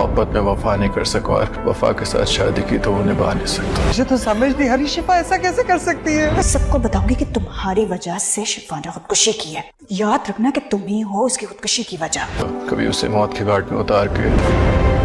मोहब्बत में वफा नहीं कर सका और वफा के साथ शादी की तो वो निभा नहीं सकता। मुझे तो समझ नहीं आ रही शिफा ऐसा कैसे कर सकती है। मैं सबको बताऊंगी कि तुम्हारी वजह से शिफा ने खुदकुशी की है। याद रखना कि तुम ही हो उसकी खुदकुशी की वजह। कभी उसे मौत के घाट में उतार के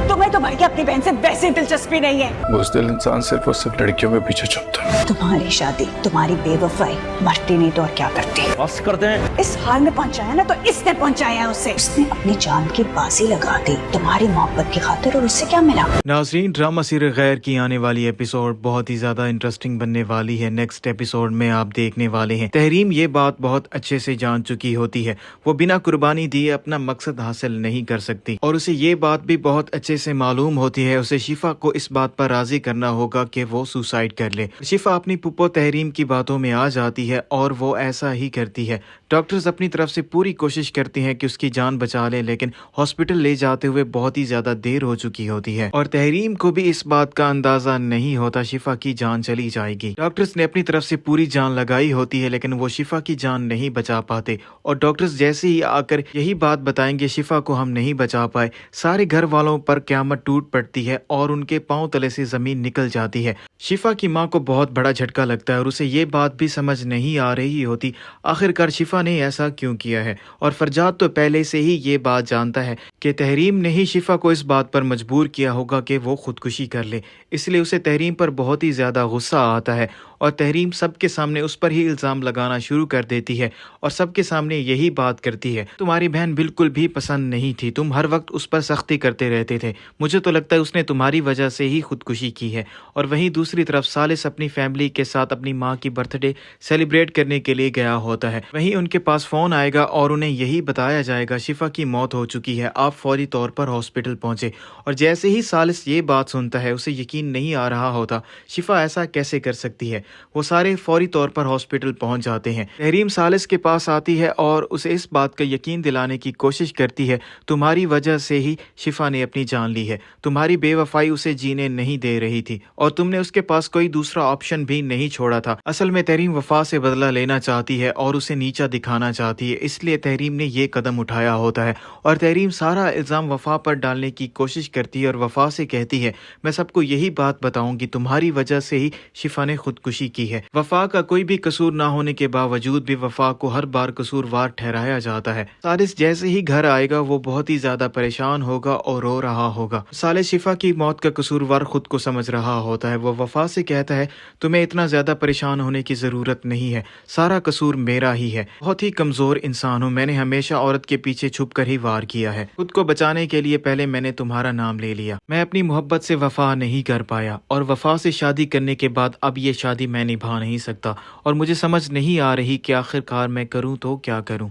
तुम्हें तो भाई की अपनी बहन से वैसे दिलचस्पी नहीं है। बुज़दिल इंसान सिर्फ और सिर्फ लड़कियों के पीछे छुपता है। तुम्हारी शादी, तुम्हारी बेवफाई मरती नहीं तो और क्या करती। बस कर दें। इस हाल में पहुंचाया ना तो इसने पहुंचाया है उसे। उसने अपनी जान की बाजी लगा दी तुम्हारी मोहब्बत की खातिर, और उससे क्या मिला। नाज़रीन, ड्रामा सीरियल गैर की आने वाली एपिसोड बहुत ही ज्यादा इंटरेस्टिंग बनने वाली है। नेक्स्ट एपिसोड में आप देखने वाले हैं तहरीम ये बात बहुत अच्छे से जान चुकी होती है, वो बिना कुर्बानी दिए अपना मकसद हासिल नहीं कर सकती, और उसे ये बात भी बहुत अच्छे से मालूम होती है। उसे शिफा को इस बात पर राजी करना होगा कि वो सुसाइड कर ले। शिफा अपनी पुप्पो तहरीम की बातों में आ जाती है और वो ऐसा ही करती है। डॉक्टर्स अपनी तरफ से पूरी कोशिश करती हैं कि उसकी जान बचा ले, लेकिन हॉस्पिटल ले जाते हुए बहुत ही ज्यादा देर हो चुकी होती है और तहरीम को भी इस बात का अंदाजा नहीं होता शिफा की जान चली जाएगी। डॉक्टर्स ने अपनी तरफ से पूरी जान लगाई होती है, लेकिन वो शिफा की जान नहीं बचा पाते, और डॉक्टर्स जैसे ही आकर यही बात बताएंगे शिफा को हम नहीं बचा पाए, सारे घर वालों पर क़यामत टूट पड़ती है और उनके पांव तले से जमीन निकल जाती है। शिफा की माँ को बहुत बड़ा झटका लगता है और उसे ये बात भी समझ नहीं आ रही होती आखिरकार शिफा ने ऐसा क्यों किया है। और फरजाद तो पहले से ही ये बात जानता है कि तहरीम ने ही शिफा को इस बात पर मजबूर किया होगा कि वो खुदकुशी कर ले, इसलिए उसे तहरीम पर बहुत ही ज्यादा गुस्सा आता है और तहरीम सबके सामने उस पर ही इल्ज़ाम लगाना शुरू कर देती है और सबके सामने यही बात करती है, तुम्हारी बहन बिल्कुल भी पसंद नहीं थी, तुम हर वक्त उस पर सख्ती करते रहते थे, मुझे तो लगता है उसने तुम्हारी वजह से ही खुदकुशी की है। और वहीं दूसरी तरफ सालिस अपनी फैमिली के साथ अपनी माँ की बर्थडे सेलिब्रेट करने के लिए गया होता है। वहीं उनके पास फ़ोन आएगा और उन्हें यही बताया जाएगा शिफा की मौत हो चुकी है, आप फौरी तौर पर हॉस्पिटल पहुँचे। और जैसे ही सालिस ये बात सुनता है उसे यकीन नहीं आ रहा होता शिफा ऐसा कैसे कर सकती है। वो सारे फौरी तौर पर हॉस्पिटल पहुंच जाते हैं। तहरीम सालिस के पास आती है और उसे इस बात का यकीन दिलाने की कोशिश करती है, तुम्हारी वजह से ही शिफा ने अपनी जान ली है, तुम्हारी बेवफाई उसे जीने नहीं दे रही थी और तुमने उसके पास कोई दूसरा ऑप्शन भी नहीं छोड़ा था। असल में तहरीम वफा से बदला लेना चाहती है और उसे नीचा दिखाना चाहती है, इसलिए तहरीम ने ये कदम उठाया होता है। और तहरीम सारा इल्ज़ाम वफा पर डालने की कोशिश करती है और वफा से कहती है, मैं सबको यही बात बताऊंगी, तुम्हारी वजह से ही शिफा ने खुदकुशी की है। वफा का कोई भी कसूर ना होने के बावजूद भी वफा को हर बार कसूरवार ठहराया जाता है। सालिस जैसे ही घर आएगा वो बहुत ही ज्यादा परेशान होगा और रो रहा होगा। सालिस शिफा की मौत का कसूरवार खुद को समझ रहा होता है। वो वफा से कहता है, तुम्हें इतना ज्यादा परेशान होने की जरूरत नहीं है, सारा कसूर मेरा ही है, बहुत ही कमजोर इंसान हूँ, मैंने हमेशा औरत के पीछे छुप कर ही वार किया है, खुद को बचाने के लिए पहले मैंने तुम्हारा नाम ले लिया, मैं अपनी मोहब्बत से वफा नहीं कर पाया और वफा से शादी करने के बाद अब ये शादी मैं निभा नहीं सकता और मुझे समझ नहीं आ रही कि आखिरकार मैं करूं तो क्या करूं।